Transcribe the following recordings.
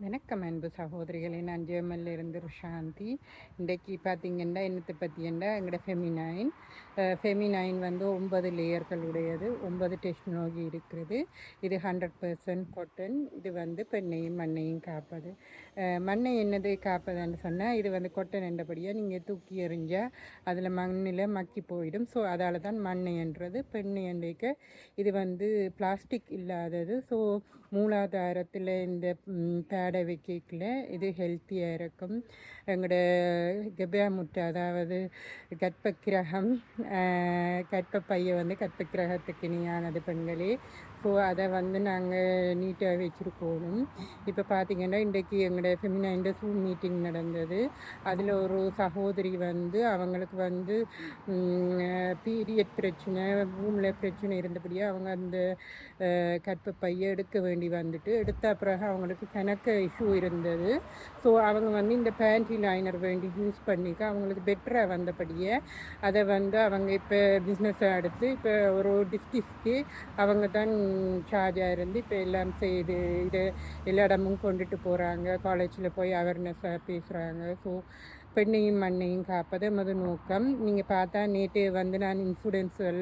வணக்கம் அன்பு சகோதரிகளே, நான் ஜெர்மனில் இருந்து ருஷாந்தி. இன்றைக்கு பார்த்தீங்கன்னா என்னத்தை பற்றியண்டா எங்களோட ஃபெமினைன் வந்து 9 லேயர்கள் உடையது, 9 டெக்னாலஜி இருக்கிறது. இது 100% கொட்டன். இது வந்து பெண்ணையும் மண்ணையும் காப்பது. மண்ணை என்னது காப்பதுன்னு சொன்னால், இது வந்து கொட்டன் என்றபடியாக நீங்கள் தூக்கி எறிஞ்சால் அதில் மண்ணில் மக்கி போயிடும். ஸோ அதால் தான் மண்ணை என்றது. பெண்ணை என்றைக்க இது வந்து பிளாஸ்டிக் இல்லாதது. ஸோ மூலாதாரத்தில் இந்த பேடை வைக்கல இது ஹெல்த்தியாக இருக்கும். எங்களோட கெபா முட்டை, அதாவது கர்ப்பக்கிரகம், கர்ப்பப்பையை வந்து கர்ப்பக்கிரகத்துக்கு இணையானது பெண்களே. ஸோ அதை வந்து நாங்கள் நீட்டாக வச்சுருக்கணும். இப்போ பார்த்திங்கன்னா இன்றைக்கு எங்களோட ஃபெமினைன் ஜூம் மீட்டிங் நடந்தது. அதில் ஒரு சகோதரி வந்து அவங்களுக்கு வந்து பீரியட் பிரச்சனை, பூமியில் பிரச்சனை இருந்தபடியாக அவங்க அந்த கர்ப்பப்பையை எடுக்க வேண்டி வந்துட்டு எடுத்த பிறகு அவங்களுக்கு கணக்கு இஷ்யூ இருந்தது. ஸோ அவங்க வந்து இந்த பேண்டி லைனர் வேண்டி யூஸ் பண்ணிக்க அவங்களுக்கு பெட்டராக வந்தபடியே அதை வந்து அவங்க இப்போ பிஸ்னஸை எடுத்து இப்போ ஒரு டிஸ்ட்ரிக்ட்க்கு அவங்க தான் சார்ஜாக இருந்து இப்போ எல்லாம் செய்து இது எல்லா இடமும் கொண்டுட்டு போகிறாங்க. காலேஜில் போய் அவேர்னஸாக பேசுகிறாங்க. ஸோ பெண்ணையும் மண்ணையும் காப்பது நமது நோக்கம். நீங்கள் பார்த்தா நேற்று வந்து நான் இன்சூரன்ஸ்கள்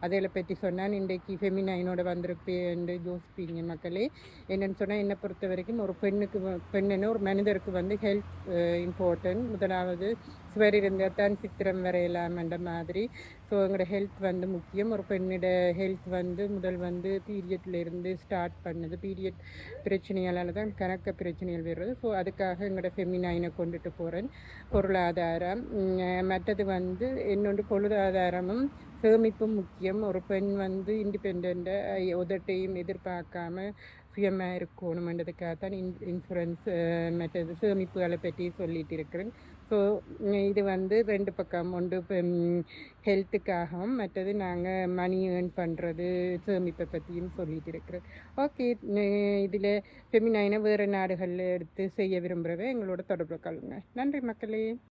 அதில் பற்றி சொன்னால் இன்றைக்கு ஃபெமினைனோட வந்திருப்பேன் என்று யோசிப்பீங்க மக்களே. என்னென்னு சொன்னால் என்னை பொறுத்த வரைக்கும் ஒரு பெண்ணுன்னு ஒரு மனிதருக்கு வந்து ஹெல்த் இம்பார்ட்டன்ட். முதலாவது சுவர் இருந்தால் தான் சித்திரம் வரையலாம்ன்ற மாதிரி. ஸோ எங்களோட ஹெல்த் வந்து முக்கியம். ஒரு பெண்ணோட ஹெல்த் வந்து முதல் வந்து பீரியட்லேருந்து ஸ்டார்ட் பண்ணுது. பீரியட் பிரச்சனையால் தான் கணக்க பிரச்சனைகள் வருது. ஸோ அதுக்காக எங்களோட ஃபெமினைனை கொண்டுட்டு போகிறேன். பொருளாதாரம், மற்றது வந்து இன்னொன்று பொருளாதாரமும் சேமிப்பும் முக்கியம். ஒரு பெண் வந்து இண்டிபெண்ட்டாக உதட்டையும் எதிர்பார்க்காம சுயமாக இருக்கணுமென்றதுக்காக தான் இன்சூரன்ஸ் மற்றது சேமிப்புகளை பற்றி சொல்லிட்டு இருக்கிறேன். ஸோ இது வந்து ரெண்டு பக்கம், ஒன்று ஹெல்த்துக்காகவும் மற்றது நாங்கள் மணி ஏர்ன் பண்ணுறது சேமிப்பை பற்றியும் சொல்லிட்டு இருக்கிறேன். ஓகே, இதில் ஃபெமினைனை வேறு நாடுகளில் எடுத்து செய்ய விரும்புகிறவ எங்களோட தொடர்பு கொள்ளுங்க. நன்றி மக்களே.